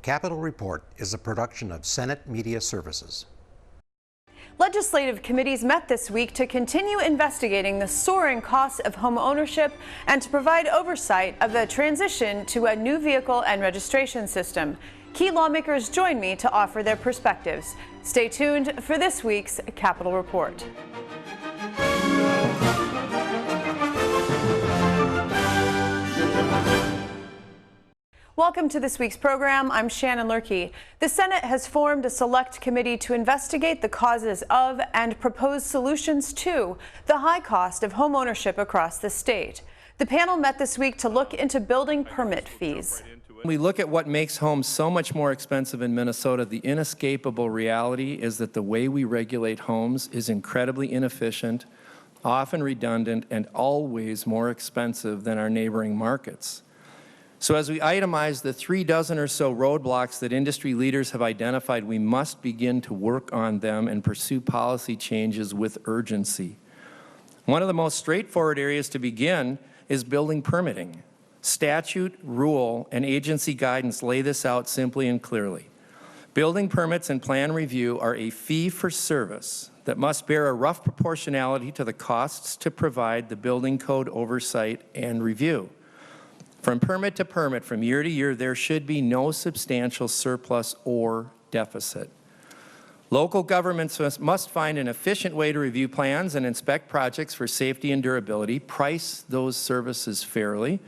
Capitol Report is a production of Senate Media Services. Legislative committees met this week to continue investigating the soaring costs of home ownership and to provide oversight of the transition to a new vehicle and registration system. Key lawmakers join me to offer their perspectives. Stay tuned for this week's Capitol Report. Welcome to this week's program. I'm Shannon Loehrke. The Senate has formed a select committee to investigate the causes of and propose solutions to the high cost of home ownership across the state. The panel met this week to look into building permit fees. When we look at what makes homes so much more expensive in Minnesota, the inescapable reality is that the way we regulate homes is incredibly inefficient, often redundant, and always more expensive than our neighboring markets. So as we itemize the 36 or so roadblocks that industry leaders have identified, we must begin to work on them and pursue policy changes with urgency. One of the most straightforward areas to begin is building permitting. Statute, rule, and agency guidance lay this out simply and clearly. Building permits and plan review are a fee for service that must bear a rough proportionality to the costs to provide the building code oversight and review. From permit to permit, from year to year, there should be no substantial surplus or deficit. Local governments must find an efficient way to review plans and inspect projects for safety and durability, price those services fairly,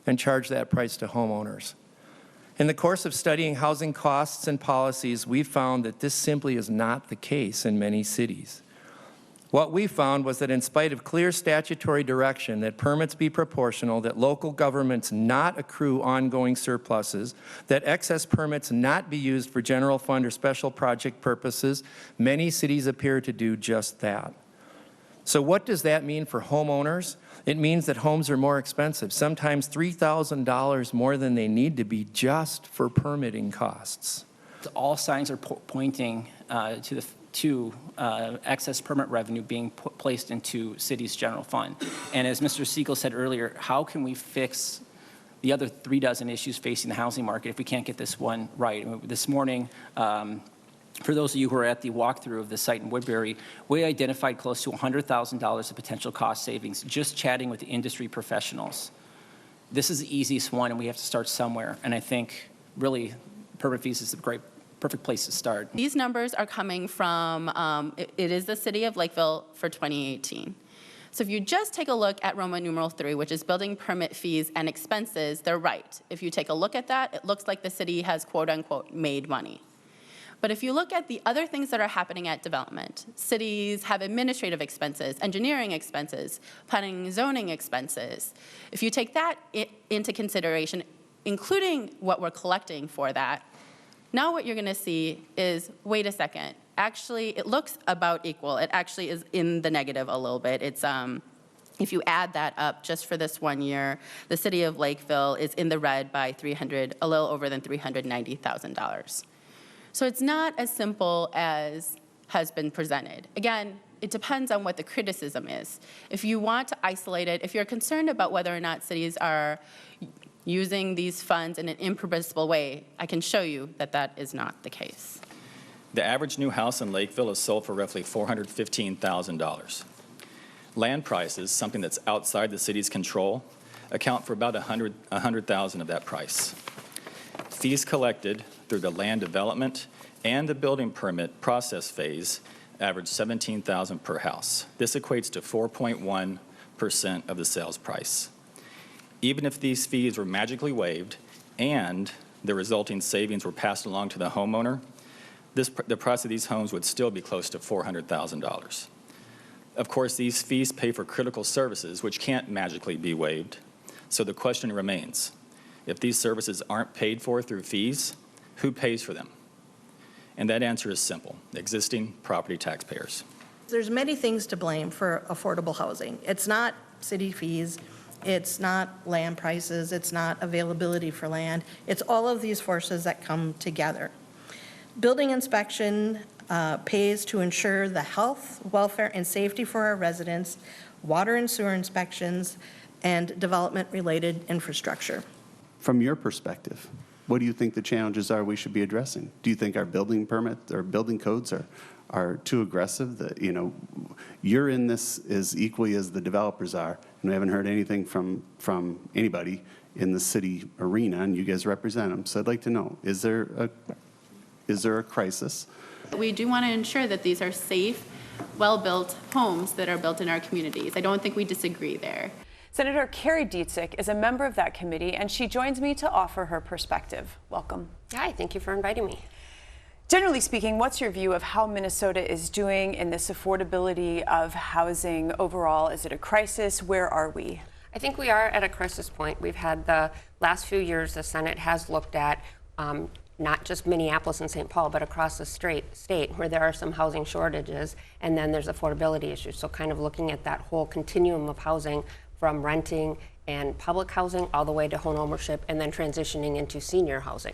and charge that price to homeowners. In the course of studying housing costs and policies, we found that this simply is not the case in many cities. What we found was that in spite of clear statutory direction that permits be proportional, that local governments not accrue ongoing surpluses, that excess permits not be used for general fund or special project purposes, many cities appear to do just that. So what does that mean for homeowners? It means that homes are more expensive, sometimes $3,000 more than they need to be just for permitting costs. All signs are pointing to excess permit revenue being placed into cities' general fund. And as Mr. Siegel said earlier, how can we fix the other 36 issues facing the housing market if we can't get this one right? I mean, this morning, for those of you who are at the walkthrough of the site in Woodbury, we identified close to $100,000 of potential cost savings just chatting with the industry professionals. This is the easiest one, and we have to start somewhere. And I think really permit fees is a perfect place to start. These numbers are coming from, it is the city of Lakeville for 2018. So if you just take a look at Roman numeral 3, which is building permit fees and expenses, they're right. If you take a look at that, it looks like the city has quote unquote made money. But if you look at the other things that are happening at development, cities have administrative expenses, engineering expenses, planning and zoning expenses. If you take that into consideration, including what we're collecting for that, now what you're going to see is, wait a second, actually it looks about equal. It actually is in the negative a little bit. It's if you add that up just for this 1 year, the city of Lakeville is in the red by a little over than $390,000. So it's not as simple as has been presented. Again, it depends on what the criticism is. If you want to isolate it, if you're concerned about whether or not cities are using these funds in an impermissible way, I can show you that that is not the case. The average new house in Lakeville is sold for roughly $415,000. Land prices, something that's outside the city's control, account for about $100,000 of that price. Fees collected through the land development and the building permit process phase average $17,000 per house. This equates to 4.1% of the sales price. Even if these fees were magically waived and the resulting savings were passed along to the homeowner, the price of these homes would still be close to $400,000. Of course, these fees pay for critical services which can't magically be waived. So the question remains, if these services aren't paid for through fees, who pays for them? And that answer is simple: existing property taxpayers. There's many things to blame for affordable housing. It's not city fees, it's not land prices, it's not availability for land. It's all of these forces that come together. Building inspection pays to ensure the health, welfare, and safety for our residents, water and sewer inspections, and development-related infrastructure. From your perspective, What do you think the challenges are we should be addressing? Do you think our building permit or building codes are too aggressive? That, you know, you're in this as equally as the developers are, and we haven't heard anything from anybody in the city arena, and you guys represent them. So I'd like to know, is there a crisis? We do want to ensure that these are safe, well-built homes that are built in our communities. I don't think we disagree there. Senator Kari Dziedzic is a member of that committee, and she joins me to offer her perspective. Welcome. Hi, thank you for inviting me. Generally speaking, what's your view of how Minnesota is doing in this affordability of housing overall? Is it a crisis? Where are we? I think we are at a crisis point. We've had the last few years, the Senate has looked at not just Minneapolis and St. Paul, but across the state where there are some housing shortages, and then there's affordability issues. So kind of looking at that whole continuum of housing from renting and public housing all the way to home ownership, and then transitioning into senior housing.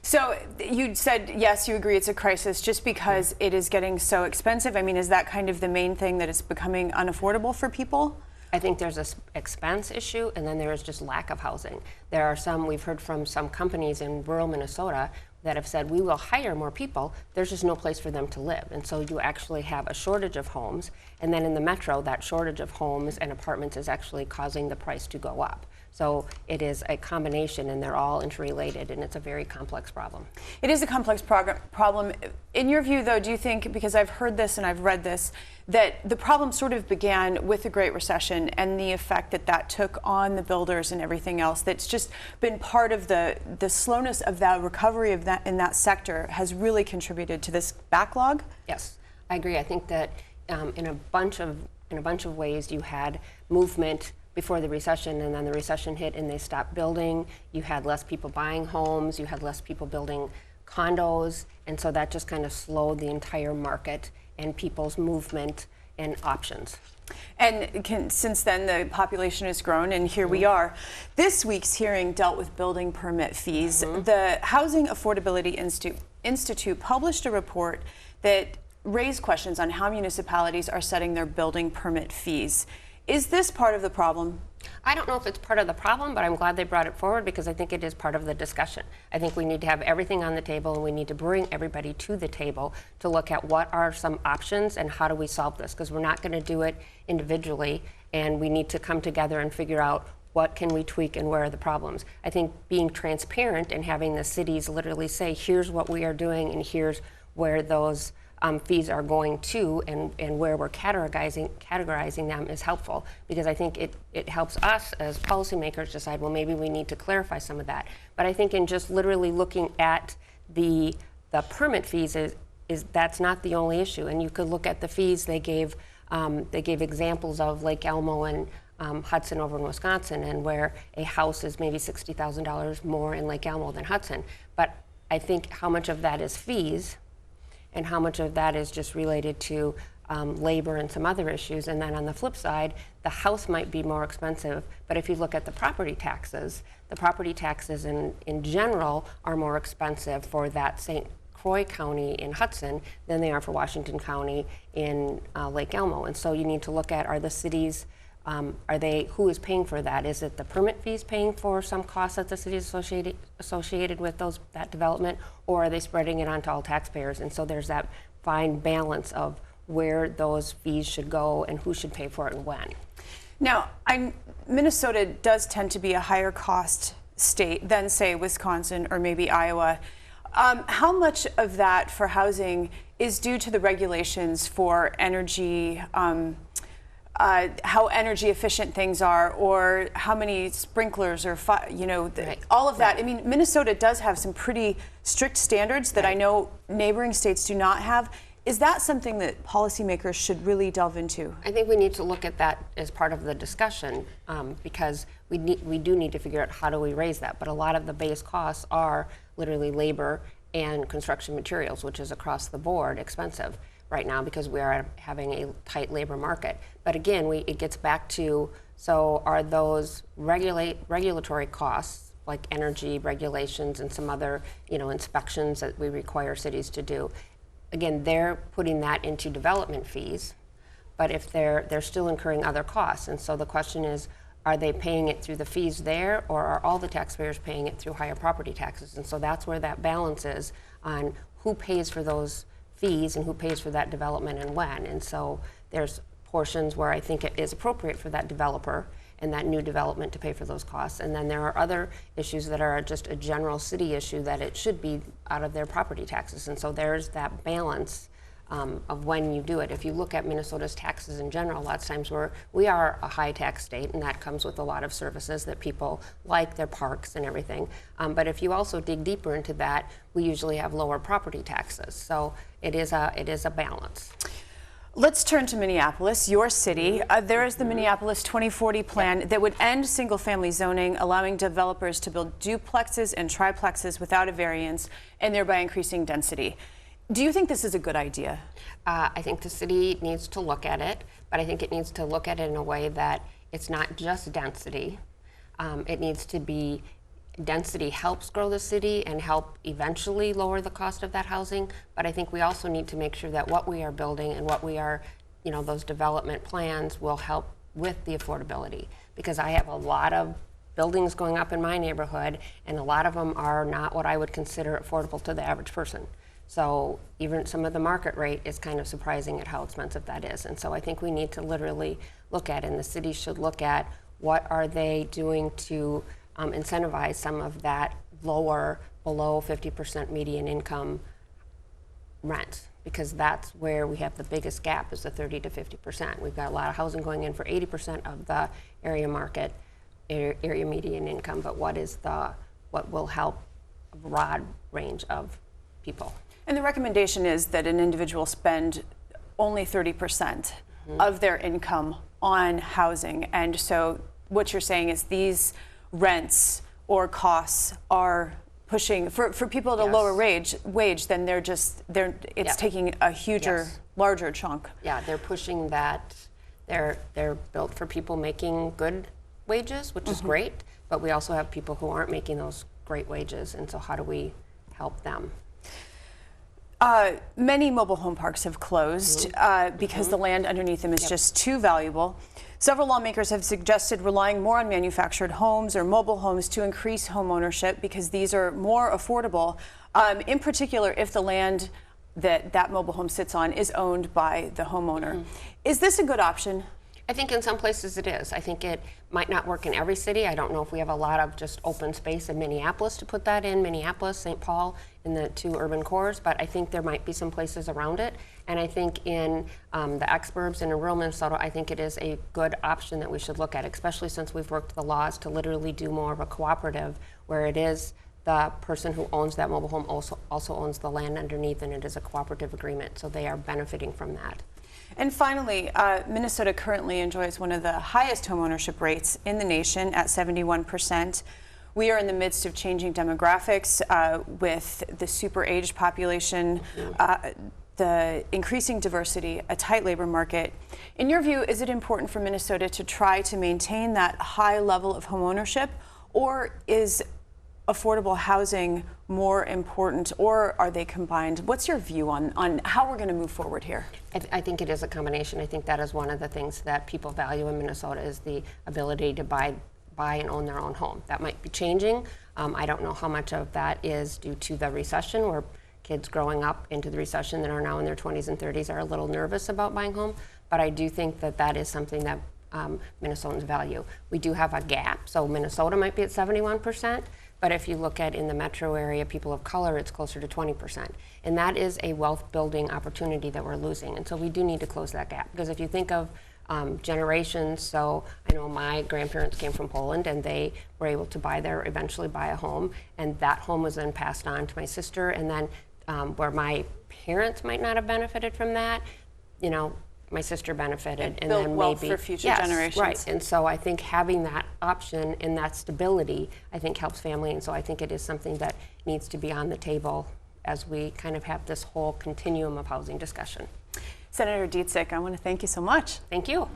So you said, yes, you agree it's a crisis just because it is getting so expensive. I mean, is that kind of the main thing, that it's becoming unaffordable for people? I think there's an expense issue, and then there is just lack of housing. There are some, we've heard from some companies in rural Minnesota that have said, we will hire more people, there's just no place for them to live. And so you actually have a shortage of homes, and then in the metro, that shortage of homes and apartments is actually causing the price to go up. So it is a combination, and they're all interrelated, and it's a very complex problem. It is a complex problem. In your view, though, do you think, because I've heard this and I've read this, that the problem sort of began with the Great Recession and the effect that that took on the builders and everything else, that's just been part of the slowness of that recovery of that in that sector has really contributed to this backlog? Yes, I agree. I think that in a bunch of ways you had movement before the recession, and then the recession hit and they stopped building. You had less people buying homes, you had less people building condos, and so that just kind of slowed the entire market and people's movement and options. And since then, the population has grown, and here we are. This week's hearing dealt with building permit fees. The Housing Affordability Institute published a report that raised questions on how municipalities are setting their building permit fees. Is this part of the problem? I don't know if it's part of the problem, but I'm glad they brought it forward because I think it is part of the discussion. I think we need to have everything on the table, and we need to bring everybody to the table to look at what are some options and how do we solve this, because we're not going to do it individually, and we need to come together and figure out what can we tweak and where are the problems. I think being transparent and having the cities literally say, here's what we are doing and here's where those fees are going to, and where we're categorizing them is helpful, because I think it helps us as policymakers decide, well, maybe we need to clarify some of that. But I think in just literally looking at the permit fees is that's not the only issue. And you could look at the fees they gave examples of Lake Elmo and Hudson over in Wisconsin, and where a house is maybe $60,000 more in Lake Elmo than Hudson. But I think how much of that is fees and how much of that is just related to labor and some other issues. And then on the flip side, the house might be more expensive, but if you look at the property taxes in general are more expensive for that St. Croix County in Hudson than they are for Washington County in Lake Elmo. And so you need to look at, are the cities, who is paying for that? Is it the permit fees paying for some costs that the city is associated with that development, or are they spreading it onto all taxpayers? And so there's that fine balance of where those fees should go and who should pay for it and when. Now, Minnesota does tend to be a higher cost state than, say, Wisconsin or maybe Iowa. How much of that for housing is due to the regulations for energy, how energy efficient things are, or how many sprinklers, or right. All of that. Right. I mean, Minnesota does have some pretty strict standards that I know neighboring states do not have. Is that something that policymakers should really delve into? I think we need to look at that as part of the discussion, because we do need to figure out how do we raise that. But a lot of the base costs are literally labor and construction materials, which is across the board expensive right now because we are having a tight labor market. But again, it gets back to, so are those regulatory costs, like energy regulations and some other inspections that we require cities to do, again, they're putting that into development fees, but if they're still incurring other costs. And so the question is, are they paying it through the fees there, or are all the taxpayers paying it through higher property taxes? And so that's where that balance is on who pays for those fees and who pays for that development and when. And so there's portions where I think it is appropriate for that developer and that new development to pay for those costs. And then there are other issues that are just a general city issue that it should be out of their property taxes. And so there's that balance of when you do it. If you look at Minnesota's taxes in general, lots of times we are a high tax state, and that comes with a lot of services that people like, their parks and everything. But if you also dig deeper into that, we usually have lower property taxes. So it is a balance. Let's turn to Minneapolis, your city. There is the Minneapolis 2040 plan that would end single-family zoning, allowing developers to build duplexes and triplexes without a variance, and thereby increasing density. Do you think this is a good idea? I think the city needs to look at it, but I think it needs to look at it in a way that it's not just density. It needs to be density helps grow the city and help eventually lower the cost of that housing. But I think we also need to make sure that what we are building and what we are, those development plans will help with the affordability. Because I have a lot of buildings going up in my neighborhood, and a lot of them are not what I would consider affordable to the average person. So even some of the market rate is kind of surprising at how expensive that is. And so I think we need to literally look at, and the city should look at, what are they doing to incentivize some of that lower, below 50% median income rent, because that's where we have the biggest gap, is the 30 to 50%. We've got a lot of housing going in for 80% of the area market, area median income, but what will help a broad range of people? And the recommendation is that an individual spend only 30% of their income on housing. And so what you're saying is these rents or costs are pushing for people at a lower wage, then it's taking a larger chunk. Yeah, they're pushing that. They're built for people making good wages, which is great, but we also have people who aren't making those great wages, and so how do we help them? Many mobile home parks have closed because the land underneath them is just too valuable. Several lawmakers have suggested relying more on manufactured homes or mobile homes to increase home ownership because these are more affordable, in particular if the land that mobile home sits on is owned by the homeowner. Is this a good option? I think in some places it is. I think it might not work in every city. I don't know if we have a lot of just open space in Minneapolis to put that in, Minneapolis, St. Paul, in the two urban cores, but I think there might be some places around it. And I think in the exurbs and in rural Minnesota, I think it is a good option that we should look at, especially since we've worked the laws to literally do more of a cooperative, where it is the person who owns that mobile home also owns the land underneath, and it is a cooperative agreement, so they are benefiting from that. And finally, Minnesota currently enjoys one of the highest homeownership rates in the nation at 71%. We are in the midst of changing demographics with the super-aged population, the increasing diversity, a tight labor market. In your view, is it important for Minnesota to try to maintain that high level of homeownership, or is affordable housing more important, or are they combined? What's your view on how we're going to move forward here? I think it is a combination. I think that is one of the things that people value in Minnesota, is the ability to buy and own their own home. That might be changing. I don't know how much of that is due to the recession, where kids growing up into the recession that are now in their 20s and 30s are a little nervous about buying home. But I do think that that is something that Minnesotans value. We do have a gap. So Minnesota might be at 71%. But if you look at in the metro area, people of color, it's closer to 20%. And that is a wealth building opportunity that we're losing. And so we do need to close that gap. Because if you think of generations, so I know my grandparents came from Poland, and they were able to eventually buy a home. And that home was then passed on to my sister. And then where my parents might not have benefited from that, my sister benefited, and build then wealth maybe for future generations. Right. And so I think having that option and that stability, I think, helps family. And so I think it is something that needs to be on the table as we kind of have this whole continuum of housing discussion. Senator Dziedzic, I want to thank you so much. Thank you.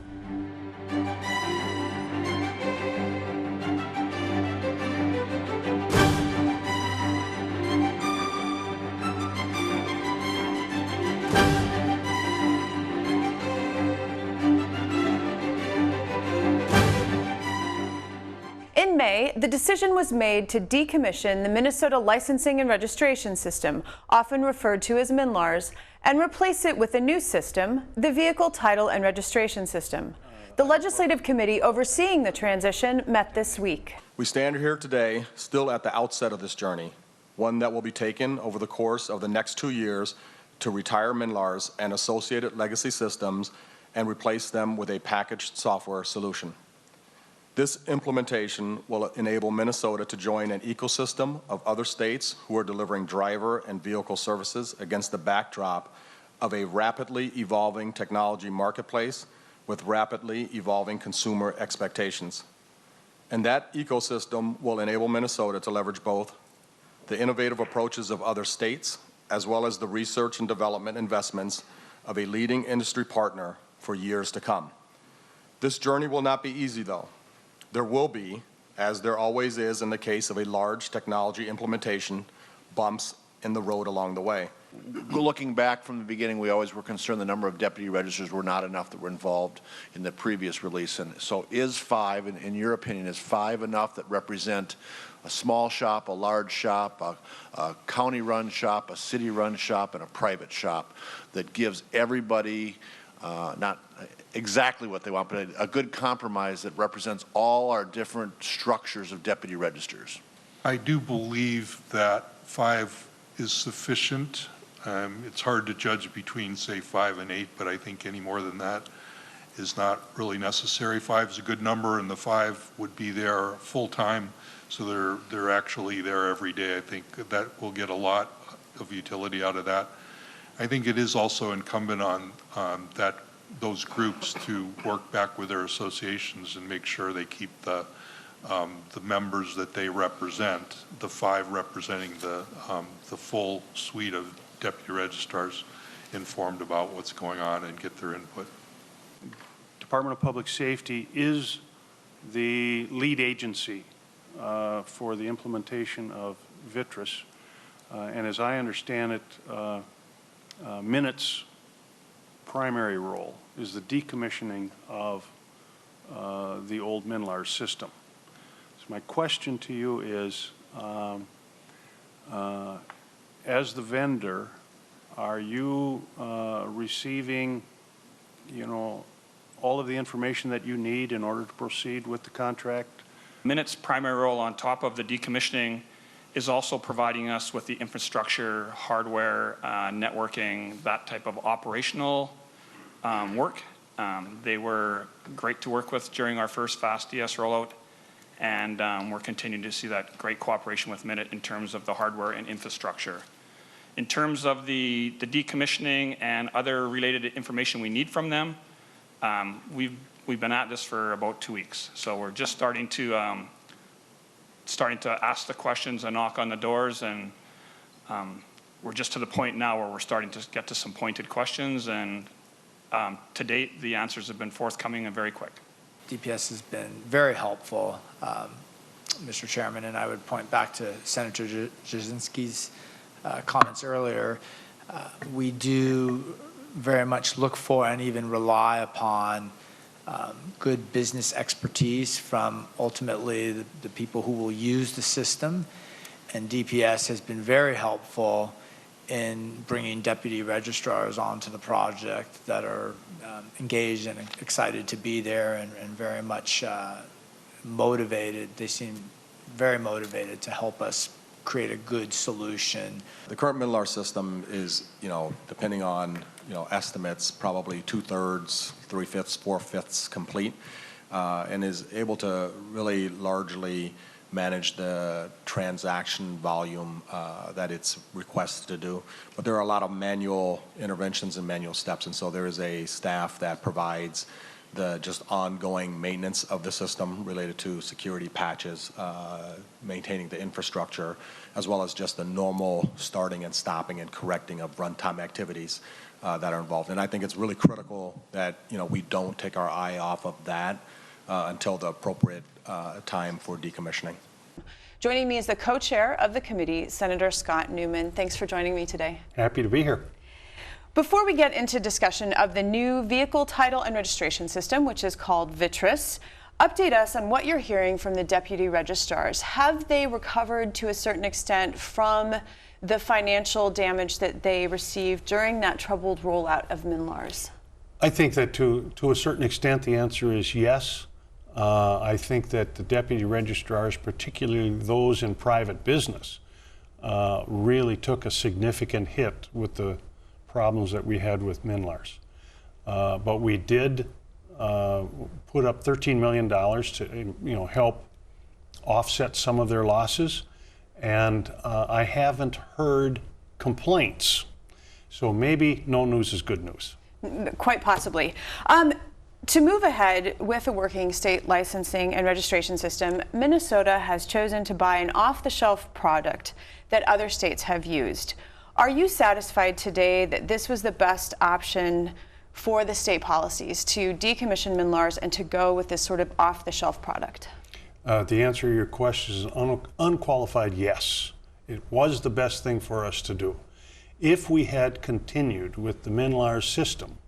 the decision was made to decommission the Minnesota Licensing and Registration System, often referred to as MNLARS, and replace it with a new system, the Vehicle Title and Registration System. The legislative committee overseeing the transition met this week. We stand here today still at the outset of this journey, one that will be taken over the course of the next 2 years to retire MNLARS and associated legacy systems and replace them with a packaged software solution. This implementation will enable Minnesota to join an ecosystem of other states who are delivering driver and vehicle services against the backdrop of a rapidly evolving technology marketplace with rapidly evolving consumer expectations. And that ecosystem will enable Minnesota to leverage both the innovative approaches of other states as well as the research and development investments of a leading industry partner for years to come. This journey will not be easy, though. There will be, as there always is in the case of a large technology implementation, bumps in the road along the way. Looking back from the beginning, we always were concerned the number of deputy registers were not enough that were involved in the previous release. And so is 5, in your opinion, is 5 enough that represent a small shop, a large shop, a county-run shop, a city-run shop, and a private shop that gives everybody not exactly what they want, but a good compromise that represents all our different structures of deputy registers? I do believe that 5 is sufficient. It's hard to judge between, say, 5 and 8, but I think any more than that is not really necessary. 5 is a good number, and the 5 would be there full-time, so they're actually there every day. I think that will get a lot of utility out of that. I think it is also incumbent on those groups to work back with their associations and make sure they keep the members that they represent, the 5 representing the full suite of deputy registrars, informed about what's going on and get their input. Department of Public Safety is the lead agency for the implementation of VTRS, and as I understand it, Minute's primary role is the decommissioning of the old MNLARS system. So my question to you is, as the vendor, are you receiving, all of the information that you need in order to proceed with the contract? Minute's primary role on top of the decommissioning is also providing us with the infrastructure, hardware, networking, that type of operational work. They were great to work with during our first Fast DS rollout, and we're continuing to see that great cooperation with Minute in terms of the hardware and infrastructure. In terms of the decommissioning and other related information we need from them, we've been at this for about 2 weeks, so we're just starting to ask the questions and knock on the doors, and we're just to the point now where we're starting to get to some pointed questions, and to date the answers have been forthcoming and very quick. DPS has been very helpful, Mr. Chairman, and I would point back to Senator Dziedzicz's comments earlier. We do very much look for and even rely upon good business expertise from ultimately the people who will use the system, and DPS has been very helpful in bringing deputy registrars onto the project that are engaged and excited to be there and very much motivated. They seem very motivated to help us create a good solution. The current MNLARS system is, depending on, estimates, probably 2/3, 3/5, 4/5 complete, and is able to really largely manage the transaction volume that it's requested to do. But there are a lot of manual interventions and manual steps, and so there is a staff that provides the just ongoing maintenance of the system related to security patches, maintaining the infrastructure, as well as just the normal starting and stopping and correcting of runtime activities that are involved. And I think it's really critical that we don't take our eye off of that until the appropriate time for decommissioning. Joining me is the co-chair of the committee, Senator Scott Newman. Thanks for joining me today. Happy to be here. Before we get into discussion of the new vehicle title and registration system, which is called VTRS, update us on what you're hearing from the deputy registrars. Have they recovered to a certain extent from the financial damage that they received during that troubled rollout of MNLARS? I think that to a certain extent the answer is yes. I think that the deputy registrars, particularly those in private business, really took a significant hit with the problems that we had with MNLARS. But we did put up $13 million to help offset some of their losses, and I haven't heard complaints. So maybe no news is good news. Quite possibly. To move ahead with a working state licensing and registration system, Minnesota has chosen to buy an off-the-shelf product that other states have used. Are you satisfied today that this was the best option for the state policies to decommission MNLARS and to go with this sort of off-the-shelf product? The answer to your question is an unqualified yes. It was the best thing for us to do. If we had continued with the MNLARS system,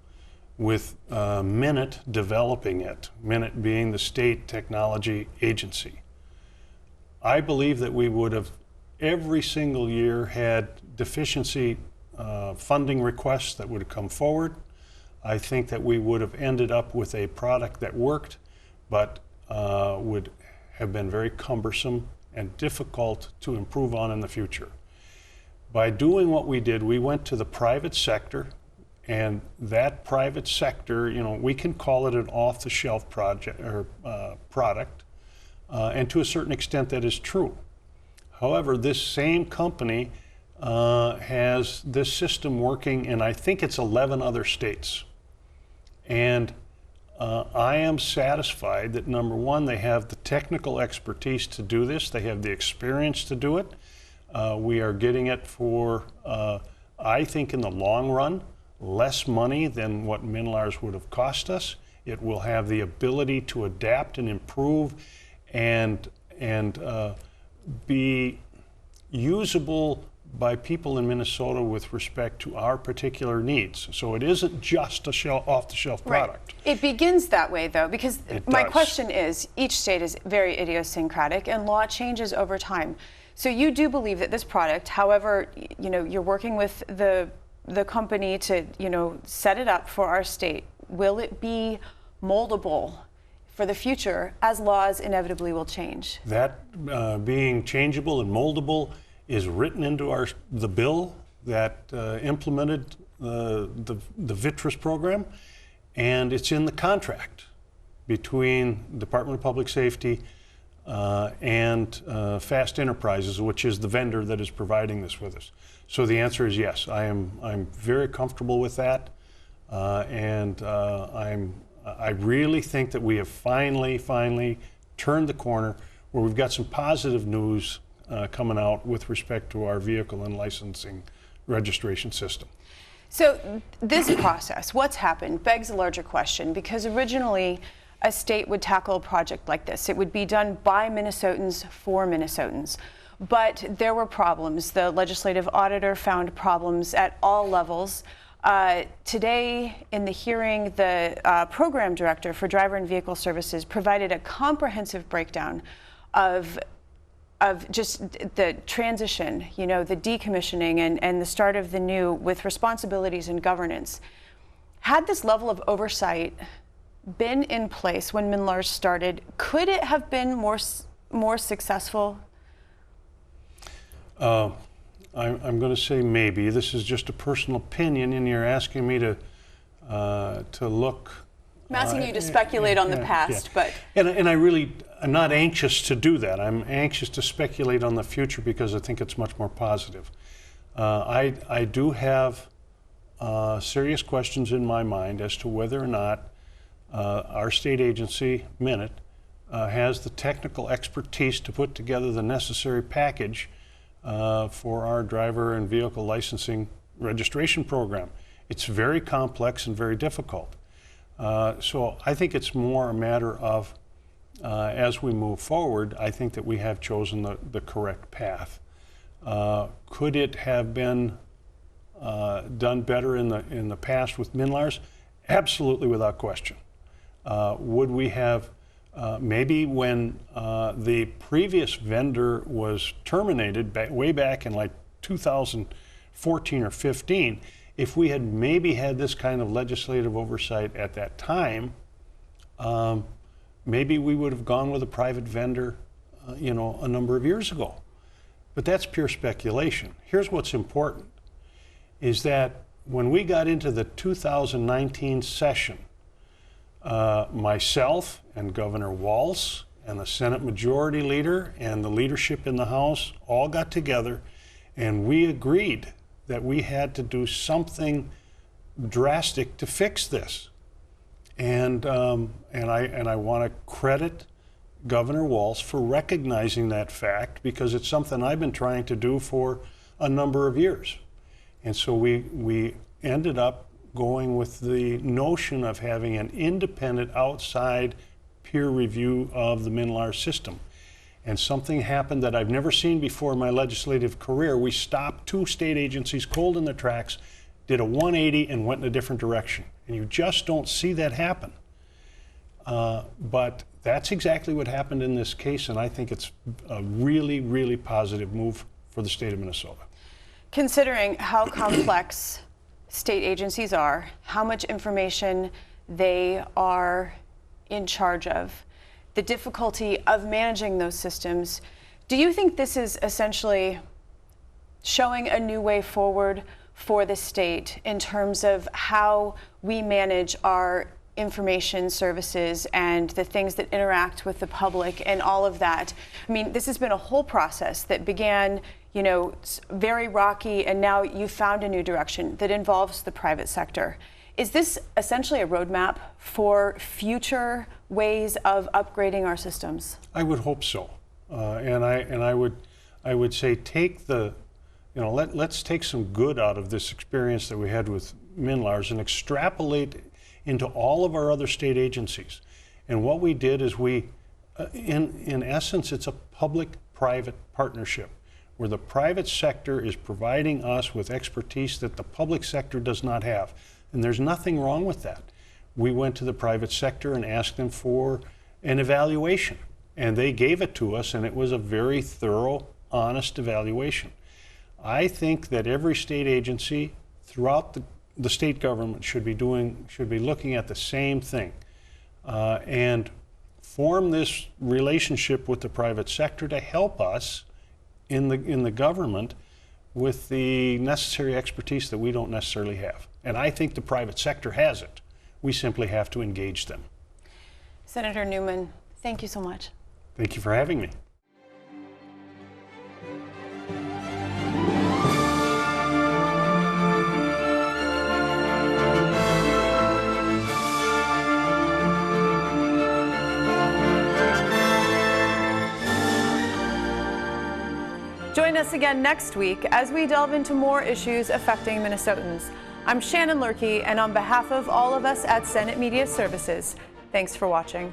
with Minute developing it, Minute being the state technology agency, I believe that we would have every single year had deficiency funding requests that would have come forward. I think that we would have ended up with a product that worked, but would have been very cumbersome and difficult to improve on in the future. By doing what we did, we went to the private sector, and that private sector, we can call it an off-the-shelf project or product, and to a certain extent that is true. However, this same company has this system working in, I think it's 11 other states. And I am satisfied that, number one, they have the technical expertise to do this. They have the experience to do it. We are getting it for, I think in the long run, less money than what MNLARS would have cost us. It will have the ability to adapt and improve and be usable by people in Minnesota with respect to our particular needs. So it isn't just a off-the-shelf product. Right. It begins that way, though, because my does. question is, each state is very idiosyncratic and law changes over time. So you do believe that this product, however, you're working with the company to, set it up for our state, will it be moldable for the future as laws inevitably will change? That being changeable and moldable is written into the bill that implemented the VTRS program, and it's in the contract between Department of Public Safety and Fast Enterprises, which is the vendor that is providing this with us. So the answer is yes. I'm very comfortable with that, and I really think that we have finally turned the corner where we've got some positive news coming out with respect to our vehicle and licensing registration system. So this process, what's happened, begs a larger question, because originally a state would tackle a project like this. It would be done by Minnesotans for Minnesotans. But there were problems. The legislative auditor found problems at all levels. Today, in the hearing, the program director for Driver and Vehicle Services provided a comprehensive breakdown of just the transition, the decommissioning and the start of the new with responsibilities and governance. Had this level of oversight been in place when MNLARS started, could it have been more successful? I'm going to say maybe. This is just a personal opinion, and you're asking me to look. I'm asking you to speculate on the past, but. And I'm not anxious to do that. I'm anxious to speculate on the future because I think it's much more positive. I do have serious questions in my mind as to whether or not our state agency, Minute, has the technical expertise to put together the necessary package for our driver and vehicle licensing registration program. It's very complex and very difficult. So I think it's more a matter of, as we move forward, I think that we have chosen the correct path. Could it have been done better in the past with MNLARS? Absolutely, without question. Would we have Maybe when the previous vendor was terminated way back in like 2014 or 15, if we had maybe had this kind of legislative oversight at that time, maybe we would have gone with a private vendor, a number of years ago. But that's pure speculation. Here's what's important, is that when we got into the 2019 session, myself and Governor Walz and the Senate Majority Leader and the leadership in the House all got together and we agreed that we had to do something drastic to fix this. And I want to credit Governor Walz for recognizing that fact, because it's something I've been trying to do for a number of years. And so we ended up going with the notion of having an independent outside peer review of the MNLARS system. And something happened that I've never seen before in my legislative career. We stopped 2 state agencies cold in their tracks, did a 180 and went in a different direction. And you just don't see that happen. But that's exactly what happened in this case, and I think it's a really, really positive move for the state of Minnesota. Considering how complex state agencies are, how much information they are in charge of, the difficulty of managing those systems, do you think this is essentially showing a new way forward for the state in terms of how we manage our information services and the things that interact with the public and all of that? I mean, this has been a whole process that began, very rocky, and now you found a new direction that involves the private sector. Is this essentially a roadmap for future ways of upgrading our systems? I would hope so, and I would say take the, let's take some good out of this experience that we had with MNLARS and extrapolate into all of our other state agencies. And what we did is in essence, it's a public-private partnership where the private sector is providing us with expertise that the public sector does not have. And there's nothing wrong with that. We went to the private sector and asked them for an evaluation, and they gave it to us, and it was a very thorough, honest evaluation. I think that every state agency throughout the state government should be looking at the same thing, and form this relationship with the private sector to help us in the government with the necessary expertise that we don't necessarily have. And I think the private sector has it. We simply have to engage them. Senator Newman, thank you so much. Thank you for having me. Join us again next week as we delve into more issues affecting Minnesotans. I'm Shannon Loehrke, and on behalf of all of us at Senate Media Services, thanks for watching.